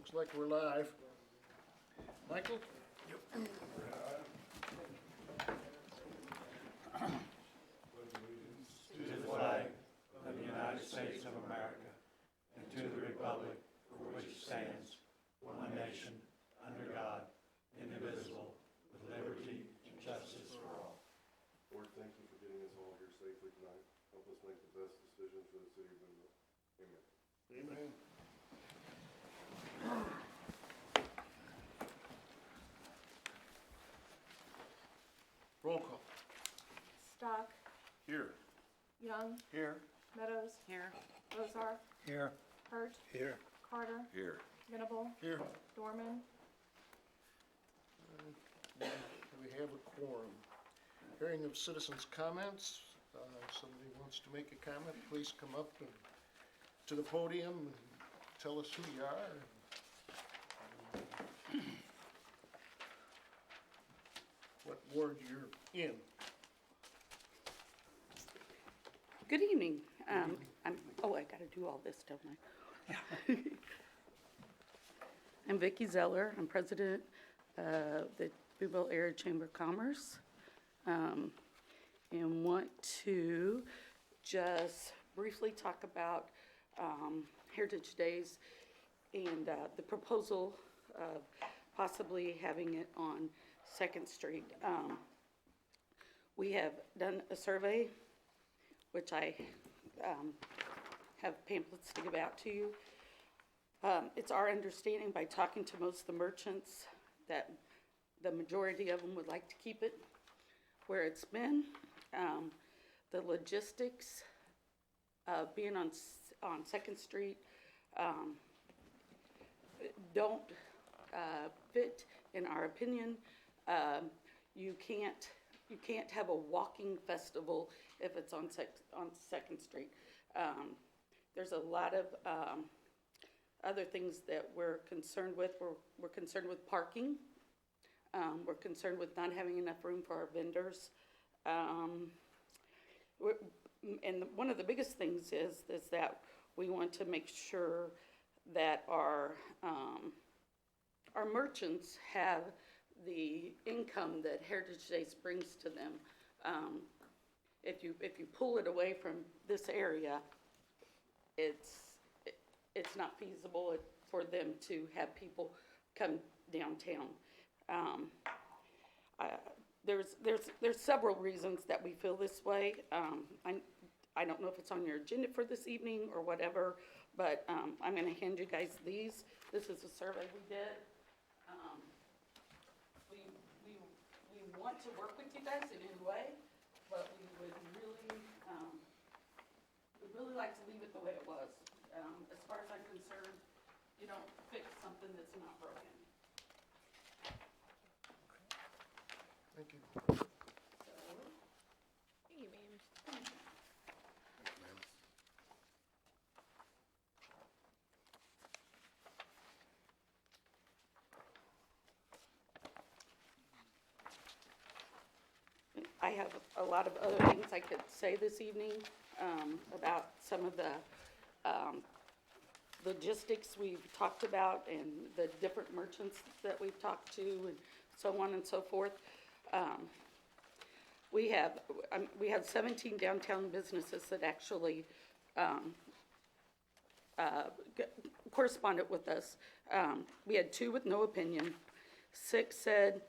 Looks like we're live. Michael? To the flag of the United States of America and to the republic for which it stands, one nation, under God, indivisible, with liberty and justice for all. Lord, thank you for getting us all here safely tonight. Help us make the best decision for the city of Boonville. Amen. Amen. Roll call. Stock, Here. Young, Here. Meadows, Here. Ozark, Here. Hurt, Here. Carter, Here. Venable, Here. Dorman, We have a quorum. Hearing of citizens' comments. Somebody wants to make a comment, please come up to the podium and tell us who you are. What ward you're in. Good evening. I gotta do all this, don't I? I'm Vicki Zeller. I'm president of the Boonville Area Chamber of Commerce. And want to just briefly talk about Heritage Days and the proposal of possibly having it on 2nd Street. We have done a survey, which I have pamphlets to give out to you. It's our understanding by talking to most of the merchants that the majority of them would like to keep it where it's been. The logistics of being on 2nd Street don't fit, in our opinion. You can't have a walking festival if it's on 2nd Street. There's a lot of other things that we're concerned with. We're concerned with parking. We're concerned with not having enough room for our vendors. And one of the biggest things is that we want to make sure that our merchants have the income that Heritage Days brings to them. If you pull it away from this area, it's not feasible for them to have people come downtown. There's several reasons that we feel this way. I don't know if it's on your agenda for this evening or whatever, but I'm going to hand you guys these. This is a survey we did. We want to work with you guys in any way, but we would really like to leave it the way it was. As far as I'm concerned, you don't fix something that's not broken. Thank you. Thank you, ma'am. I have a lot of other things I could say this evening about some of the logistics we've talked about and the different merchants that we've talked to and so on and so forth. We have 17 downtown businesses that actually corresponded with us. We had 2 with no opinion. 6 said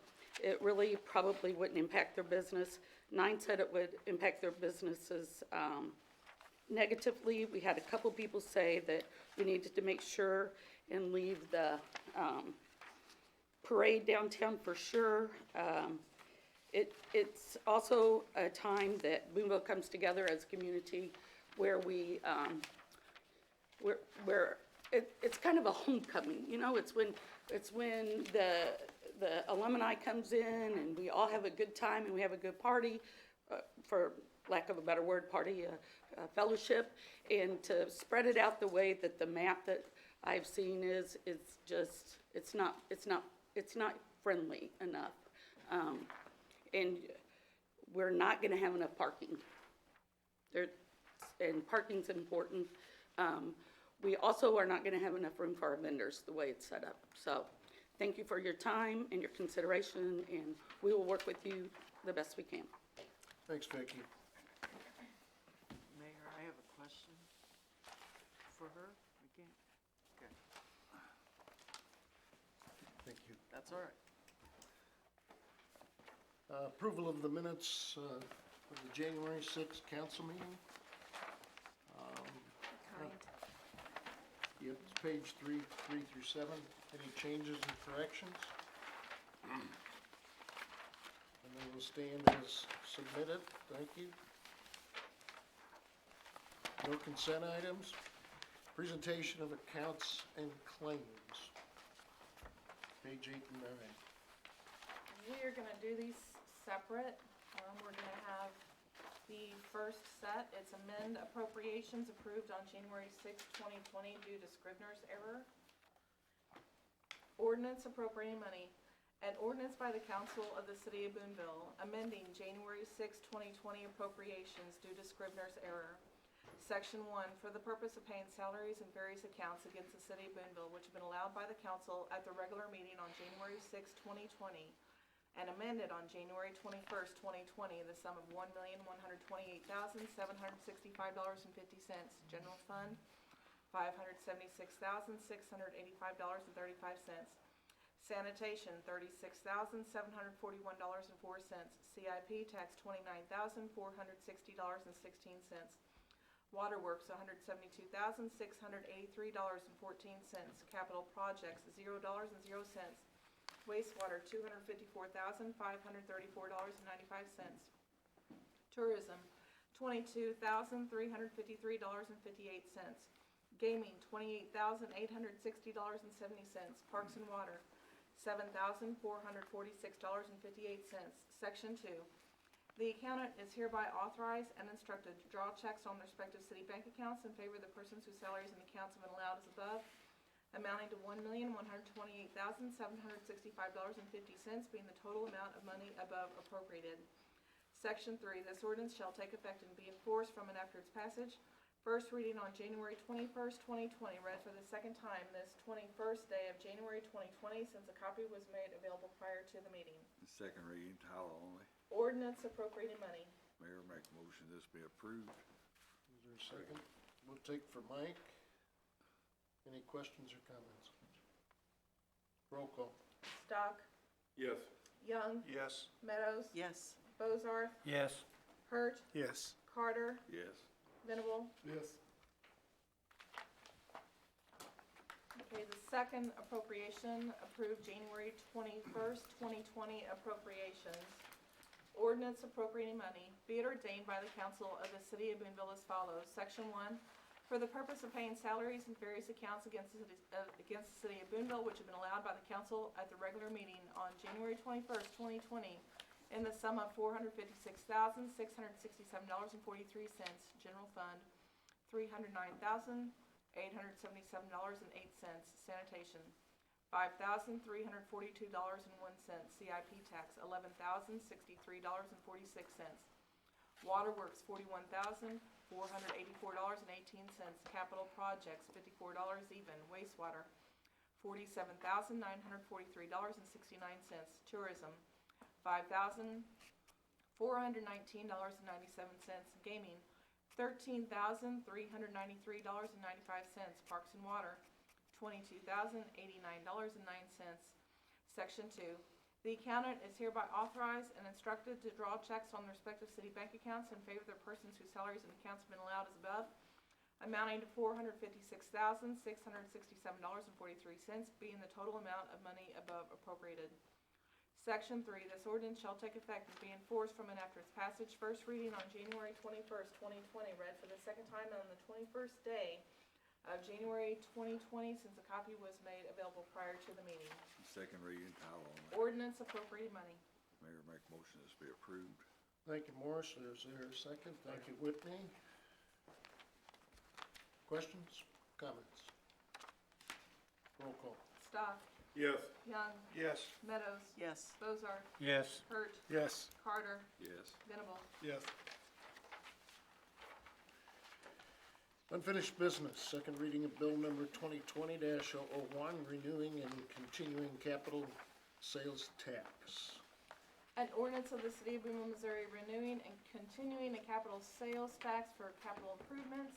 it really probably wouldn't impact their business. 9 said it would impact their businesses negatively. We had a couple people say that we needed to make sure and leave the parade downtown for sure. It's also a time that Boonville comes together as a community where it's kind of a homecoming. You know, it's when the alumni comes in and we all have a good time and we have a good party, for lack of a better word, party, fellowship, and to spread it out the way that the map that I've seen is just, it's not friendly enough. And we're not going to have enough parking. And parking's important. We also are not gonna have enough room for our vendors, the way it's set up. So, thank you for your time and your consideration, and we will work with you the best we can. Thanks, Vicki. Mayor, I have a question for her again. Okay, Thank you. that's all right. Approval of the minutes for the January 6th council meeting. Kind. Yep, it's page 3 through 7. Any changes and corrections? And they will stand as submitted. Thank you. No consent items. Presentation of accounts and claims. Page 8 and 9. We are gonna do these separate. We're gonna have the first set, it's amend appropriations approved on January 6, 2020 due to Scrivener's error. Ordinance appropriating money. An ordinance by the council of the city of Boonville amending January 6, 2020 appropriations due to Scrivener's error. Section 1, for the purpose of paying salaries and various accounts against the city of Boonville, which have been allowed by the council at the regular meeting on January 6, 2020, and amended on January 21st, 2020, in the sum of $1,128,765.50. General fund, $576,685.35. Sanitation, $36,741.04. CIP tax, $29,460.16. Waterworks, $172,683.14. Capital projects, $0.00. Wastewater, $254,534.95. Tourism, $22,353.58. Gaming, $28,860.70. Parks and Water, $7,446.58. Section 2. The accountant is hereby authorized and instructed to draw checks on respective city bank accounts in favor of the persons whose salaries and accounts have been allowed as above, amounting to $1,128,765.50, being the total amount of money above appropriated. Section 3. This ordinance shall take effect and be enforced from and after its passage. First reading on January 21st, 2020, read for the second time this 21st day of January 2020, since a copy was made available prior to the meeting. Second reading, title only. Ordinance appropriating money. Mayor, make a motion this be approved. Is there a second? We'll take for Mike. Any questions or comments? Roll call. Stock, Yes. Young, Yes. Meadows, Yes, Bozarth, Yes. Hurt, Yes. Carter, Yes. Venable. Yes. Okay, the second appropriation approved January 21st, 2020 appropriations. Ordinance appropriating money. Be it ordained by the council of the city of Boonville as follows. Section 1, for the purpose of paying salaries and various accounts against the city of Boonville, which have been allowed by the council at the regular meeting on January 21st, 2020, in the sum of $456,667.43. General fund, $309,877.08. Sanitation, $5,342.01. CIP tax, $11,063.46. Waterworks, $41,484.18. Capital projects, $54 even. Wastewater, $47,943.69. Tourism, $5,419.97. Gaming, $13,393.95. Parks and Water, $22,089.09. Section 2. The accountant is hereby authorized and instructed to draw checks on the respective city bank accounts in favor of the persons whose salaries and accounts have been allowed as above, amounting to $456,667.43, being the total amount of money above appropriated. Section 3. This ordinance shall take effect and be enforced from and after its passage. First reading on January 21st, 2020, read for the second time on the 21st day of January 2020, since a copy was made available prior to the meeting. Second reading, title only. Ordinance appropriating money. Mayor, make a motion this be approved. Thank you, Morris. Is there a second? Thank you, Whitney. Questions, comments? Roll call. Stock, Yes. Young, Yes. Meadows, yes, Bozarth, Yes. Hurt, Yes. Carter, Yes. Venable. Yes. Unfinished business, second reading of bill number 2020-001, renewing and continuing capital sales tax. An ordinance of the City of Boonville, Missouri renewing and continuing a capital sales tax for capital improvements,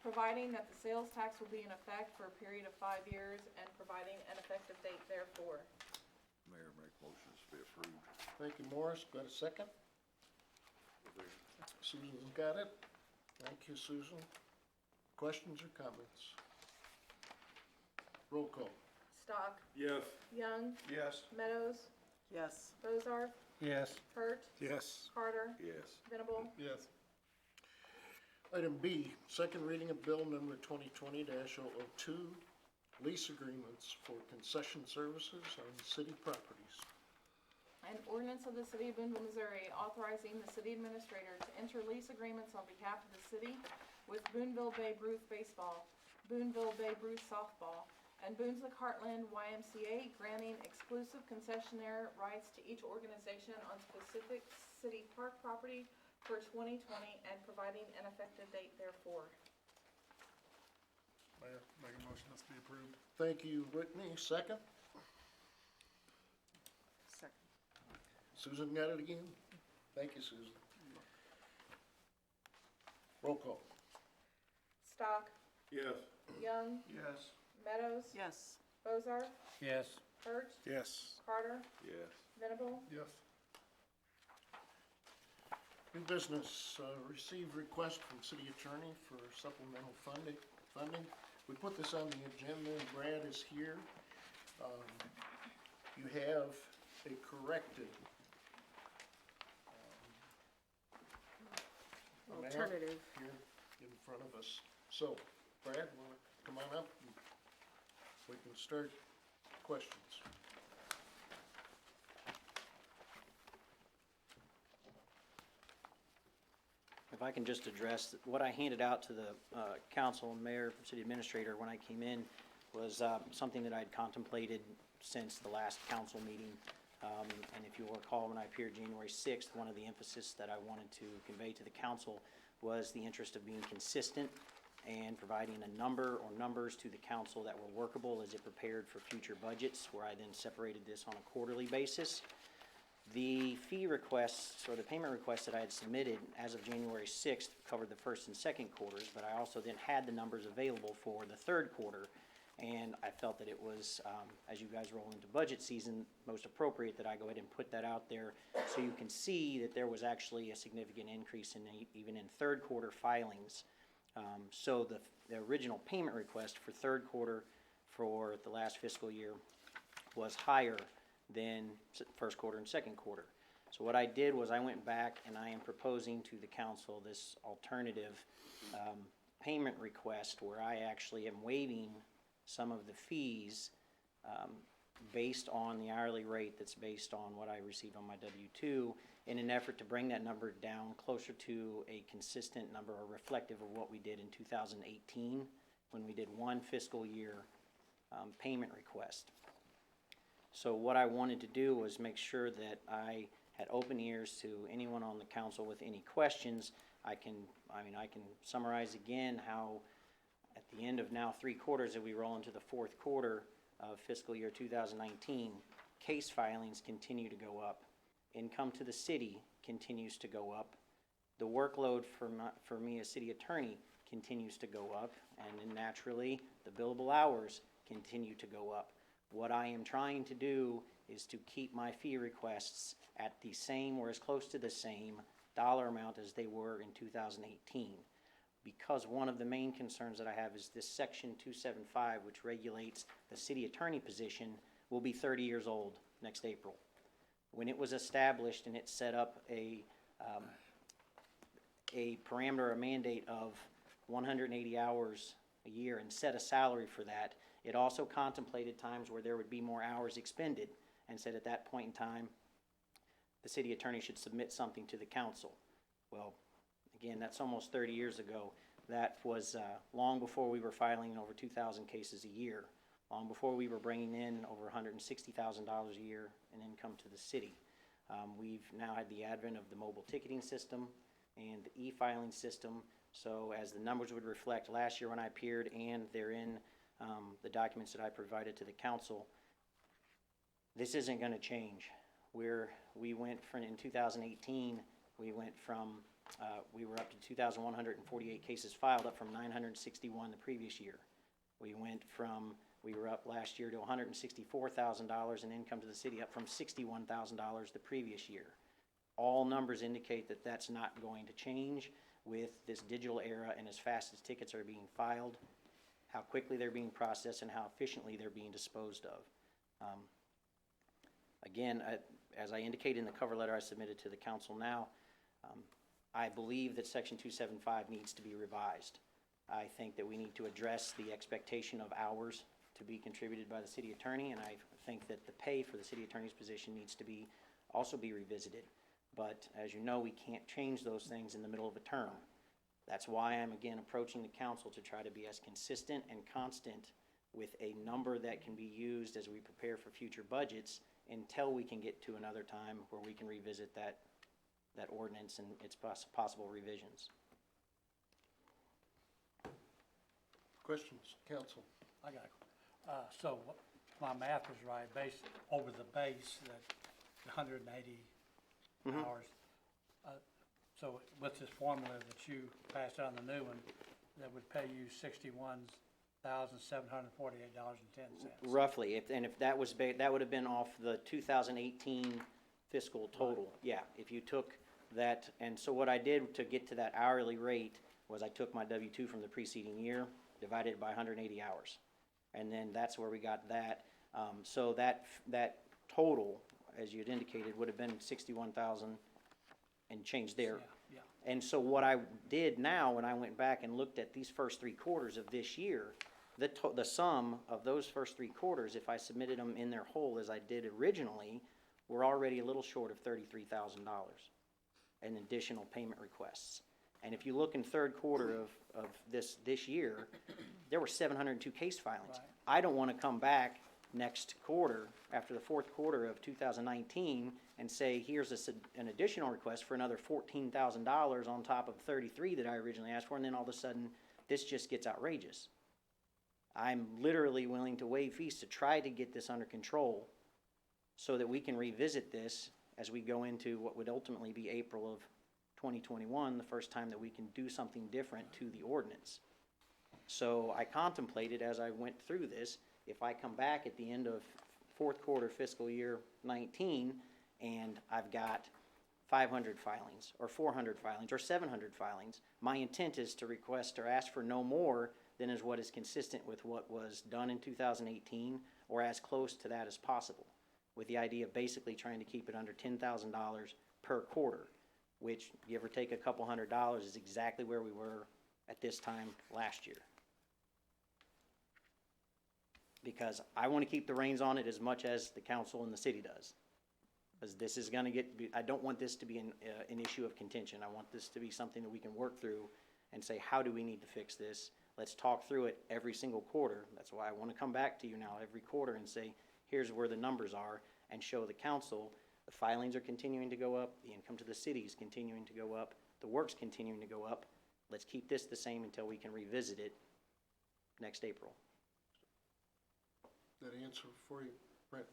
providing that the sales tax will be in effect for a period of 5 years and providing an effective date therefore. Mayor, make motion this be approved. Thank you, Morris. Got a second? Susan's got it. Thank you, Susan. Questions or comments? Roll call. Stock, Yes. Young, Yes. Meadows, Yes. Bozarth, Yes. Hurt, Yes. Carter, Yes. Venable. Yes. Item B, second reading of bill number 2020-002, lease agreements for concession services on city properties. An ordinance of the City of Boonville, Missouri authorizing the city administrator to enter lease agreements on behalf of the city with Boonville Babe Ruth Baseball, Boonville Babe Ruth Softball, and Boonsville Heartland YMCA, granting exclusive concessionaire rights to each organization on specific city park property for 2020 and providing an effective date therefore. Mayor, make a motion this be approved. Thank you, Whitney. Second? Second. Susan got it again? Thank you, Susan. Roll call. Stock, Yes. Young, Yes. Meadows, Yes. Bozarth, Yes. Hurt, Yes. Carter, Yes. Venable. Yes. New business, receive request from city attorney for supplemental funding. We put this on the agenda and Brad is here. You have a corrected amount Alternative. here in front of us. So, Brad, wanna come on up and we can start questions. If I can just address, what I handed out to the council and mayor, city administrator when I came in was something that I'd contemplated since the last council meeting. And if you recall, when I appeared January 6th, one of the emphasis that I wanted to convey to the council was the interest of being consistent and providing a number or numbers to the council that were workable as it prepared for future budgets, where I then separated this on a quarterly basis. The fee requests, or the payment requests that I had submitted as of January 6th covered the first and second quarters, but I also then had the numbers available for the third quarter. And I felt that it was, as you guys roll into budget season, most appropriate that I go ahead and put that out there so you can see that there was actually a significant increase in even in third quarter filings. So the original payment request for third quarter for the last fiscal year was higher than first quarter and second quarter. So what I did was I went back and I am proposing to the council this alternative payment request where I actually am waiving some of the fees based on the hourly rate that's based on what I received on my W-2 in an effort to bring that number down closer to a consistent number or reflective of what we did in 2018 when we did one fiscal year payment request. So what I wanted to do was make sure that I had open ears to anyone on the council with any questions. I can summarize again how at the end of now 3 quarters that we roll into the fourth quarter of fiscal year 2019, case filings continue to go up. Income to the city continues to go up. The workload for me as city attorney continues to go up, and then naturally the billable hours continue to go up. What I am trying to do is to keep my fee requests at the same or as close to the same dollar amount as they were in 2018. Because one of the main concerns that I have is this section 275, which regulates the city attorney position, will be 30 years old next April. When it was established and it set up a parameter, a mandate of 180 hours a year and set a salary for that, it also contemplated times where there would be more hours expended and said at that point in time, the city attorney should submit something to the council. Well, again, that's almost 30 years ago. That was long before we were filing over 2,000 cases a year, long before we were bringing in over $160,000 a year in income to the city. We've now had the advent of the mobile ticketing system and the e-filing system So as the numbers would reflect last year when I appeared, and they're in the documents that I provided to the council, this isn't gonna change. We went from, in 2018, we went from, we were up to 2,148 cases filed, up from 961 the previous year. We were up last year to $164,000 in income to the city, up from $61,000 the previous year. All numbers indicate that that's not going to change with this digital era, and as fast as tickets are being filed, how quickly they're being processed, and how efficiently they're being disposed of. Again, as I indicated in the cover letter I submitted to the council now, I believe that Section 275 needs to be revised. I think that we need to address the expectation of hours to be contributed by the city attorney, and I think that the pay for the city attorney's position needs to also be revisited. But as you know, we can't change those things in the middle of a term. That's why I'm again approaching the council to try to be as consistent and constant with a number that can be used as we prepare for future budgets until we can get to another time where we can revisit that ordinance and its possible revisions. Questions, council? I got it. So my math was right, based over the base, that 180 hours. So with this formula that you passed on the new one, that would pay you $61,748.10. Roughly, if that was, that would have been off the 2018 fiscal total. Yeah, if you took that, and so what I did to get to that hourly rate was I took my W-2 from the preceding year, divided it by 180 hours. And then that's where we got that. So that total, as you had indicated, would have been 61,000 and change there. Yeah. And so what I did now, when I went back and looked at these first 3 quarters of this year, the sum of those first 3 quarters, if I submitted them in their whole as I did originally, were already a little short of $33,000 in additional payment requests. And if you look in third quarter of this year, there were 702 case filings. Right. I don't want to come back next quarter, after the fourth quarter of 2019, and say, here's an additional request for another $14,000 on top of 33 that I originally asked for, and then all of a sudden, this just gets outrageous. I'm literally willing to waive fees to try to get this under control so that we can revisit this as we go into what would ultimately be April of 2021, the first time that we can do something different to the ordinance. So I contemplated as I went through this, if I come back at the end of fourth quarter fiscal year 19 and I've got 500 filings or 400 filings or 700 filings, my intent is to request or ask for no more than is what is consistent with what was done in 2018 or as close to that as possible, with the idea of basically trying to keep it under $10,000 per quarter, which, give or take a couple $100, is exactly where we were at this time last year. Because I want to keep the reins on it as much as the council and the city does. Because this is going to I don't want this to be an issue of contention. I want this to be something that we can work through and say, how do we need to fix this? Let's talk through it every single quarter. That's why I want to come back to you now every quarter and say, here's where the numbers are, and show the council the filings are continuing to go up, the income to the city is continuing to go up, the work's continuing to go up. Let's keep this the same until we can revisit it next April. That answer for you, Brent?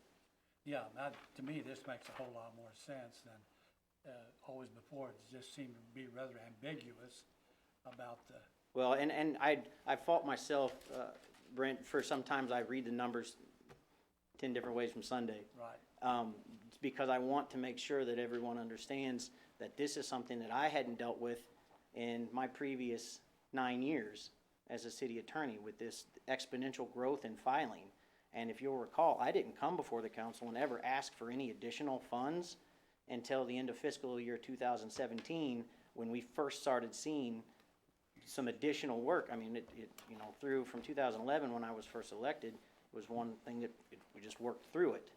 Yeah, to me, this makes a whole lot more sense than always before. It just seemed to be rather ambiguous about the. Well, and I fault myself, Brent, for sometimes I read the numbers 10 different ways from Sunday. Right. It's because I want to make sure that everyone understands that this is something that I hadn't dealt with in my previous 9 years as a city attorney, with this exponential growth in filing. And if you'll recall, I didn't come before the council and ever ask for any additional funds until the end of fiscal year 2017, when we first started seeing some additional work. I mean, through from 2011 when I was first elected, it was one thing that we just worked through it.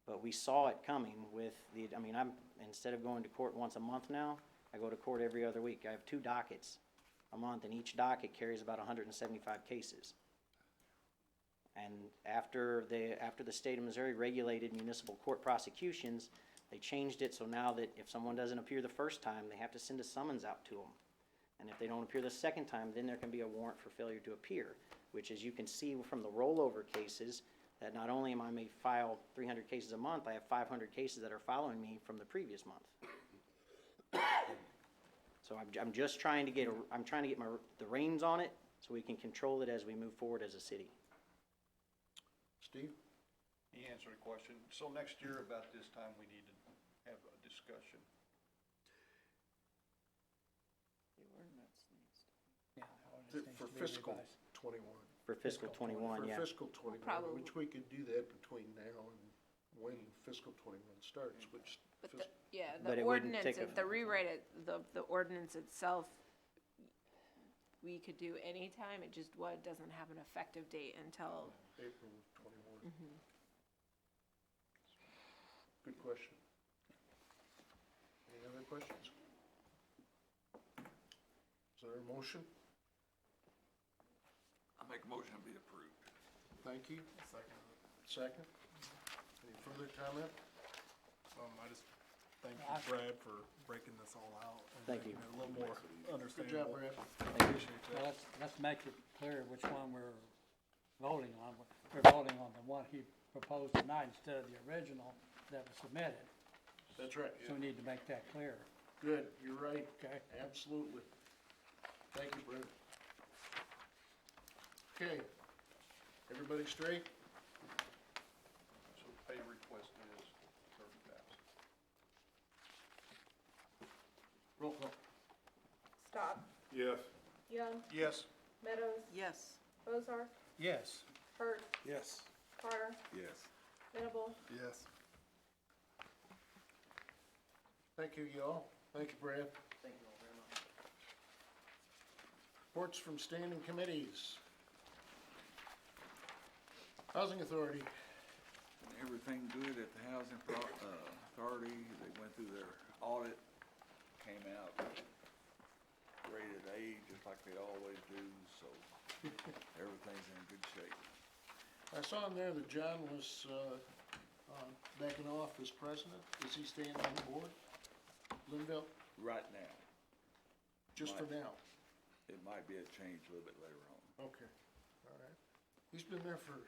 But we saw it coming with I'm instead of going to court once a month now, I go to court every other week. I have 2 dockets a month, and each docket carries about 175 cases. And after the state of Missouri regulated municipal court prosecutions, they changed it so now that if someone doesn't appear the first time, they have to send a summons out to them. And if they don't appear the second time, then there can be a warrant for failure to appear, which, as you can see from the rollover cases, that not only am I may file 300 cases a month, I have 500 cases that are following me from the previous month. So I'm just trying to get the reins on it so we can control it as we move forward as a city. Steve? He answered a question. So next year about this time, we need to have a discussion. The ordinance needs to. Yeah, the ordinance needs For to be fiscal revised. 21. For fiscal 21, yeah. For fiscal 21, Probably. which we could do that between now and when fiscal 21 starts, which. But fis- But the it wouldn't ordinance, take the rewrite, the ordinance itself, we could do anytime, it just doesn't have an effective date until, April of 21. Good question. Any other questions? Is there a motion? I make a motion to be approved. Thank you. Second. Any further comment? I just thank I- you, Brad, for breaking this all out. and Thank making you. it a little more Good understandable. job, Brad. Appreciate Well, that. let's make it clear which one we're voting on. We're voting on the one he proposed tonight instead of the original that was submitted. That's right. So we need to make that clear, Good, you're right. okay? Absolutely. Thank you, Brad. Okay. Everybody straight? So the pay request is 30,000. Roll call. Stock, Yes. Young, Yes. Meadows, Yes. Bozarth, Yes. Hurt, Yes. Carter, Yes. Venable, Yes. Thank you, y'all. Thank you, Brad. Thank you all very much. Reports from standing committees. Housing Authority. Everything good at the Housing Authority. They went through their audit, came out rated A, just like they always do, so everything's in good shape. I saw in there that John was backing off as president. Is he staying on the board? Boonville? Right now, Just for Right. now? it might be a change a little bit later on, Okay, all right. He's been there for,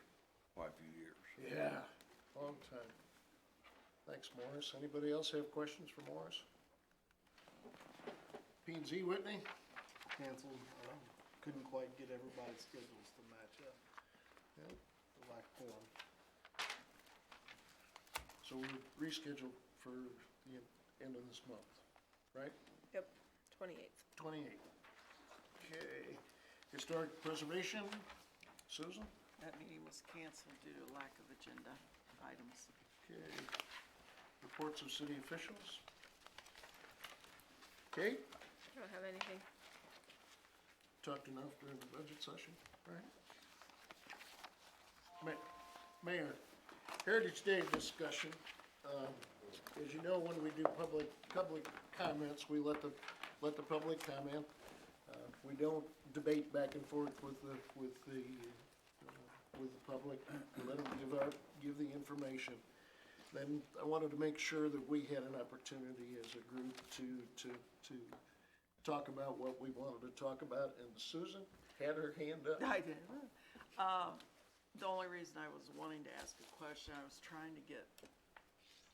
quite a few years. yeah, long time. Thanks, Morris. Anybody else have questions for Morris? P and Z Whitney? Canceled. Couldn't quite get everybody's schedules to match up. Yeah. The lack of quorum. So we're rescheduled for the end of this month, right? yep, 28th. 28th. Okay. Historic Preservation, Susan? That meeting was canceled due to lack of agenda items. Okay. Reports of city officials? Okay, I don't have anything. talked enough during the budget session, right? Mayor, Heritage Day discussion. As you know, when we do public comments, we let the public comment. We don't debate back and forth with the public. We let them give the information. Then I wanted to make sure that we had an opportunity as a group to talk about what we wanted to talk about, and Susan had her hand up. I did. The only reason I was wanting to ask a question, I was trying to get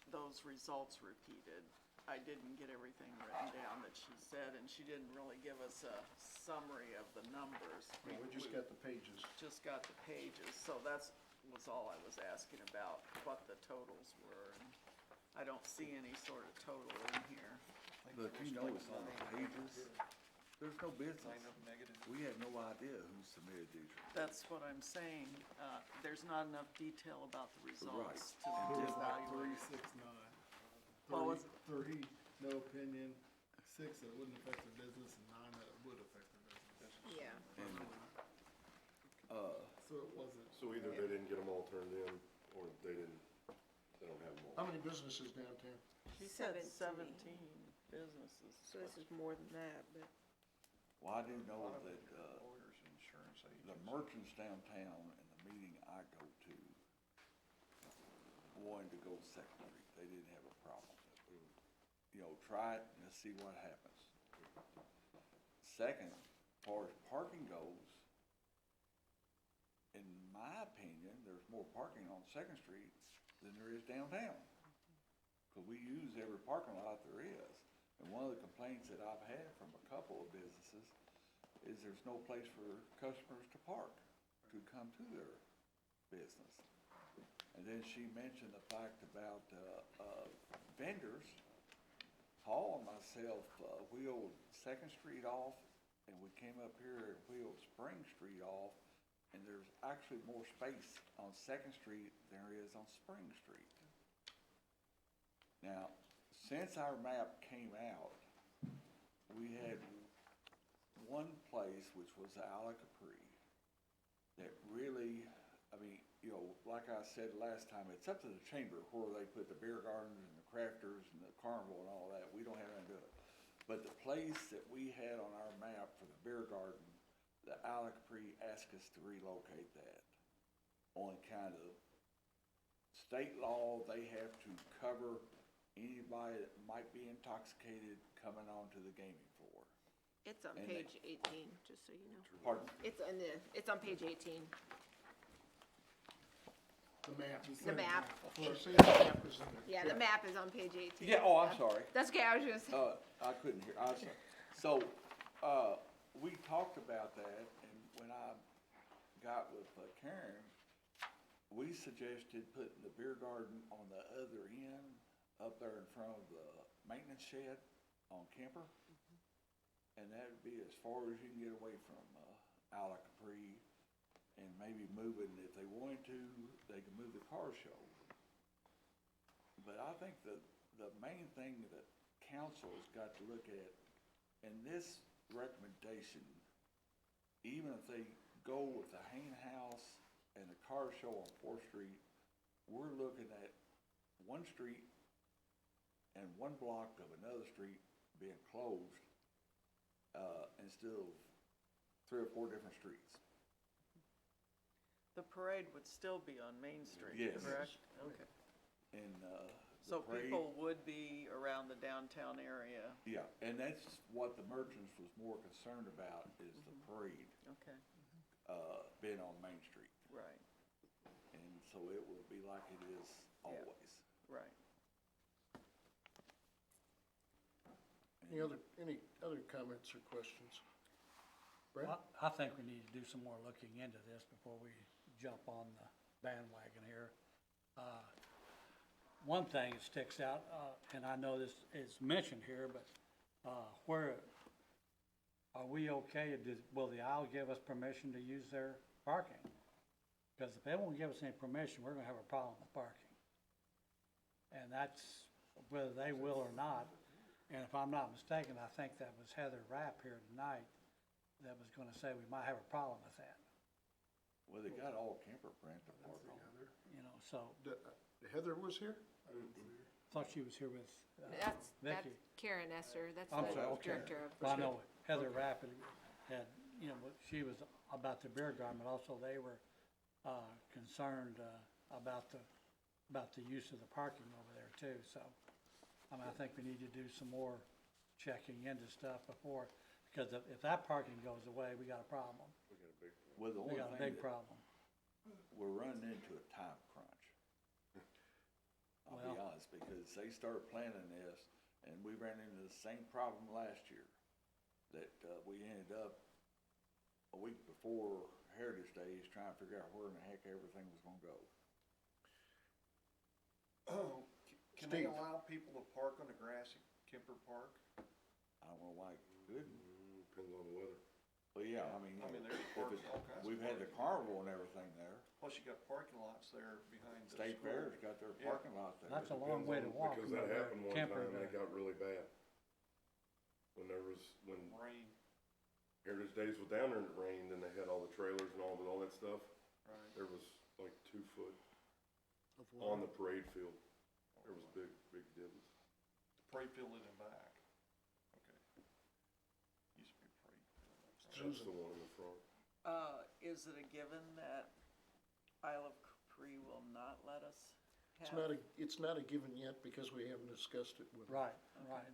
those results repeated. I didn't get everything written down that she said, and she didn't really give us a summary of the numbers. We just got the pages. Just got the pages, so that's was all I was asking about, what the totals were. And I don't see any sort of total in here. But you know it's on the pages, there's no business. We had no idea who submitted these. That's what I'm saying. There's not enough detail about the results to It was like evaluate. 369. What was it? 3, no opinion, 6 that wouldn't affect the business, and 9 that would affect the business. Yeah. So it wasn't. So either they didn't get them all turned in, or they don't have them all. How many businesses downtown? She said 17. 17 businesses. So this is more than that, but. Well, I do know that, Lawyers, insurance agents. the merchants downtown and the meeting I go to wanted to go Second Street. They didn't have a problem. You know, try it and let's see what happens. second, as far as parking goes, in my opinion, there's more parking on Second Street than there is downtown. Cause we use every parking lot there is. And one of the complaints that I've had from a couple of businesses is there's no place for customers to park, to come to their business. And then she mentioned the fact about, vendors. Paul and myself, wheeled Second Street off, and we came up here and wheeled Spring Street off, and there's actually more space on Second Street than there is on Spring Street. Now, since our map came out, we had one place, which was Ala Capri, that really, I mean, you know, like I said last time, it's up to the chamber where they put the beer gardens and the crafters and the carnival and all that. We don't have anything to do it. But the place that we had on our map for the beer garden, the Ala Capri asked us to relocate that on kind of state law. They have to cover anybody that might be intoxicated coming onto the gaming floor. It's on And page 18, just so you know. Pardon? It's on page 18. The map. The map. Well, see, the map is in there. Yeah, the map is on page 18. Yeah, oh, I'm sorry. That's okay, I was just, I couldn't hear, I was, so, we talked about that, and when I got with Karen, we suggested putting the beer garden on the other end, up there in front of the maintenance shed on Kemper. And that would be as far as you can get away from, Ala Capri, and maybe moving, if they wanted to, they could move the car show. But I think the main thing that council has got to look at, in this recommendation, even if they go with the Hain House and the car show on 4th Street, we're looking at one street and one block of another street being closed, instead of 3 or 4 different streets. The parade would still be on Main Street, Yes. correct? Okay. And, So the parade- people would be around the downtown area, Yeah, and that's what the merchants was more concerned about, is the parade, okay, being on Main Street. right, And so it will be like it is always. right. Any other comments or questions? Brent? I think we need to do some more looking into this before we jump on the bandwagon here. One thing that sticks out, and I know this is mentioned here, but, where, are we okay, will the aisle give us permission to use their parking? Because if they won't give us any permission, we're gonna have a problem with parking. And that's whether they will or not. And if I'm not mistaken, I think that was Heather Rapp here tonight that was gonna say we might have a problem with that, Well, they got all Kemper Brent to park on. you know, so, Heather was here? thought she was here with, that's Vicky. Karen Esser, that's I'm the sorry, okay. director of. Well, I know Heather Rapp had, you know, she was about the beer garden, but also they were, concerned, about the use of the parking over there too, so. I mean, I think we need to do some more checking into stuff before, because if that parking goes away, we got a problem. We got a big one. Well, the We only got a thing big that problem. we're running into a time crunch. I'll be Well- honest, because they started planning this, and we ran into the same problem last year. That, we ended up a week before Heritage Days trying to figure out where in the heck everything was gonna go. Can they Steve. allow people to park on the grassy Kemper Park? I don't know why it couldn't. Depends on the weather. Well, yeah, I mean, there's if parks, it- all kinds of we've had the carnival and everything there. Plus you got parking lots there behind the State school. Fair's got their Yeah. parking lot there. That's a long way to walk. Because from that there, happened one Kemper time, to- they got really bad. When Rain, Heritage Days was down there and it rained, and they had all the trailers and all that stuff, right. there was like 2 foot Of on water? the parade field. There was big difference. The parade field is in back. Okay. Used to be a parade field. That's the one in the front. Is it a given that Isle of Capri will not let us It's not a given yet because we haven't discussed it with them. Right, right.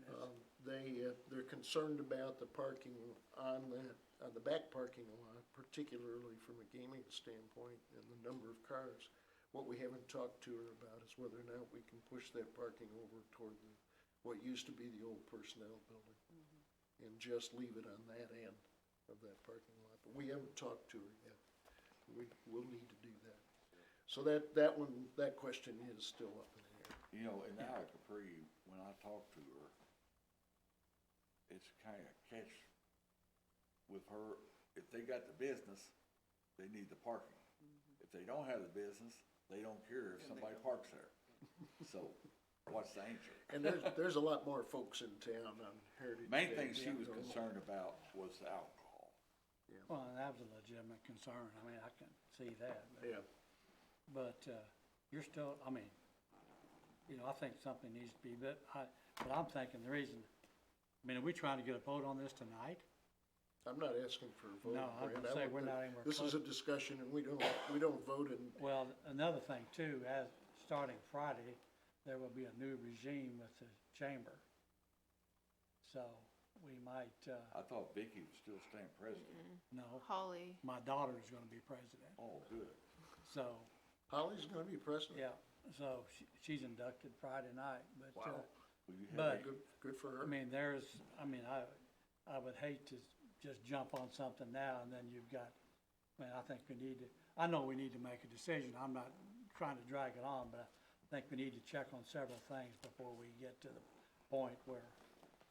They're concerned about the parking on the back parking lot, particularly from a gaming standpoint and the number of cars. What we haven't talked to her about is whether or not we can push that parking over toward what used to be the old personnel building. And just leave it on that end of that parking lot. But we haven't talked to her yet. We'll need to do that. So that question is still up in the air. You know, in Alec Capri, when I talked to her, it's kind of catch with her. If they got the business, they need the parking. If they don't have the business, they don't care if somebody parks there. So, what's the answer? And there's a lot more folks in town on Heritage Day. Main thing she was concerned about was the alcohol. Well, and that was a legitimate concern. I mean, I can see that. Yeah. But, you're still, I mean, you know, I think something needs to be, but I'm thinking the reason, I mean, are we trying to get a vote on this tonight? I'm not asking for a vote. No, I was Brad. gonna say, we're not anywhere This is close. a discussion and we don't vote in. Well, another thing too, starting Friday, there will be a new regime with the chamber. So, we might, I thought Vicky was still staying president. no, Holly. my daughter's gonna be president. Oh, good. So, Holly's gonna be president? yeah, so she's inducted Friday night, but, Wow. Will you but, have Good for her. I mean, I would hate to just jump on something now and then you've got, I think I know we need to make a decision. I'm not trying to drag it on, but I think we need to check on several things before we get to the point where.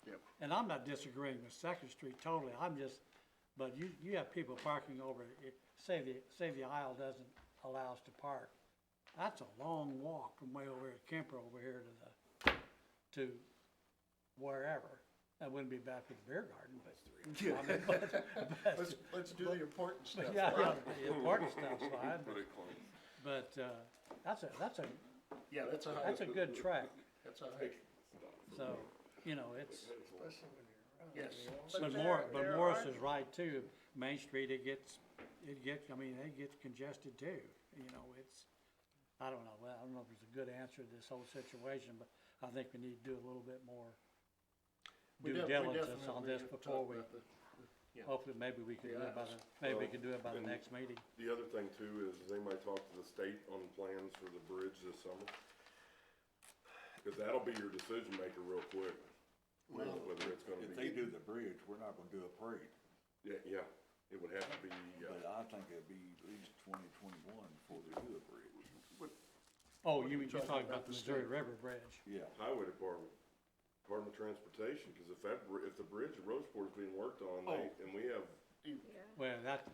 Yep. And I'm not disagreeing with Second Street totally. But you have people parking over, say the aisle doesn't allow us to park. That's a long walk from way over at Kemper over here to wherever. That wouldn't be bad for the beer garden, but. I mean, but- Let's do the important stuff. yeah, the important stuff's fine, Put it close. but, that's a Yeah, that's a good trek, That's a hike. so, you know, it's, Yes. but Morris is right too. Main Street, it gets congested too, you know, I don't know, well, I don't know if there's a good answer to this whole situation, but I think we need to do a little bit more due diligence on this before we, hopefully, maybe we can do it by the next meeting. The other thing too is they might talk to the state on plans for the bridge this summer. Cause that'll be your decision maker real quick. Whether it's gonna be. If they do the bridge, we're not gonna do a parade. Yeah, it would have to be, But I think it'd be at least 2021 before they do a bridge. Oh, you're talking about the Missouri River Bridge? Yeah. Highway Department, Department of Transportation, cause if the bridge at Roseport is being worked on, and we have. Well, We're I'm not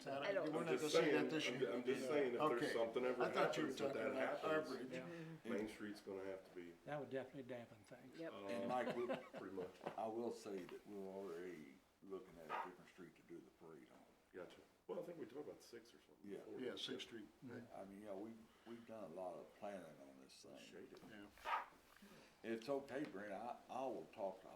gonna just say saying, that this year. I'm just saying, if Okay. there's something ever I thought you were happens that talking about our happens, bridge. Main Street's gonna have to be, That would definitely dampen things. Yep. And Mike, pretty much, I will say that we're already looking at a different street to do the parade on. gotcha. Well, I think we talked about 6 or something. Yeah. before. Yeah, Sixth Street. I mean, we've done a lot of planning on this thing. Shaded. Yeah. If it's okay, Brent, I will talk to,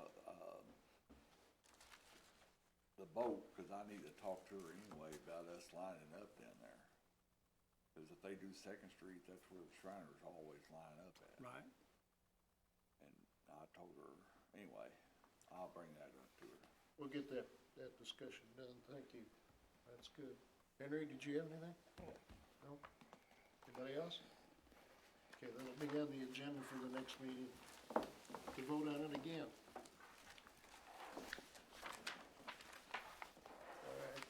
the boat, cause I need to talk to her anyway about us lining up down there. Cause if they do Second Street, that's where the Shriners always line up at. Right. And I told her, anyway, I'll bring that up to her. We'll get that discussion done. Thank you. That's good. Henry, did you have anything? No? Anybody else? Okay, that'll be on the agenda for the next meeting to vote on it again. All right.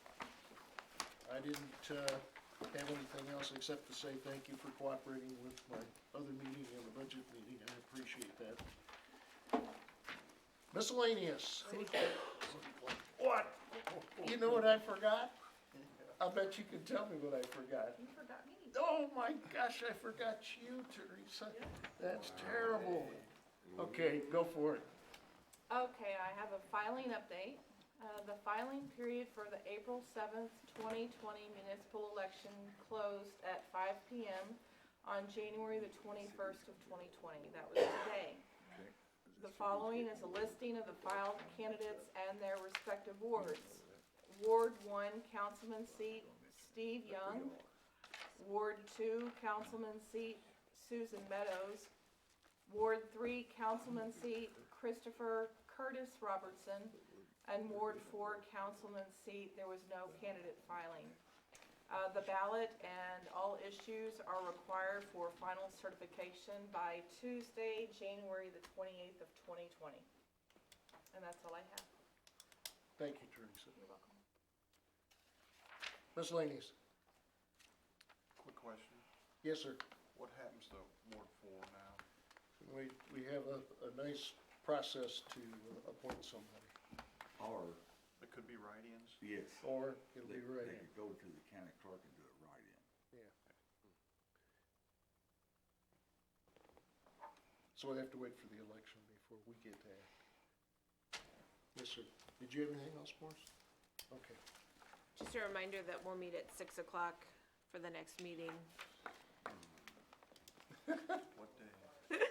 I didn't have anything else except to say thank you for cooperating with my other meeting and the budget meeting. I appreciate that. Miscellaneous. What? You know what I forgot? I bet you can tell me what I forgot. You forgot me. Oh my gosh, I forgot you, Teresa. That's terrible. Okay, go for it. Okay, I have a filing update. The filing period for the April 7th, 2020 municipal election closed at 5 p.m. on January the 21st of 2020. That was today. The following is a listing of the filed candidates and their respective wards. Ward 1, Councilman seat, Steve Young. Ward 2, Councilman seat, Susan Meadows. Ward 3 councilman seat, Christopher Curtis Robertson. And Ward 4 councilman seat, there was no candidate filing. The ballot and all issues are required for final certification by Tuesday, January the 28th of 2020. And that's all I have. Thank you, Teresa. You're welcome. Miscellaneous. Quick question, Yes, sir. what happens to Ward 4 now? We have a nice process to appoint somebody, Or, It could be write-ins? yes. or it'll They be right they in. could go to the county clerk and do it right in. Yeah. So we have to wait for the election before we get to act. Yes, sir. Did you have anything else for us? Okay. Just a reminder that we'll meet at 6 o'clock for the next meeting. What day? 6 o'clock.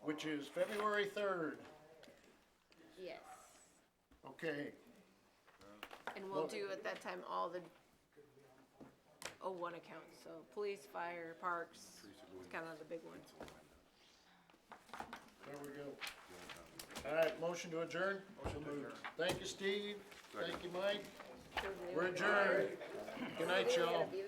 Which is February 3rd. Yes. Okay. And we'll do at that time all the 01 accounts, so police, fire, parks, kind of the big ones. There we go. All right, motion to adjourn? Motion to adjourn. Thank you, Steve. Thank you, Mike. We're adjourned. Good night, y'all. Be there.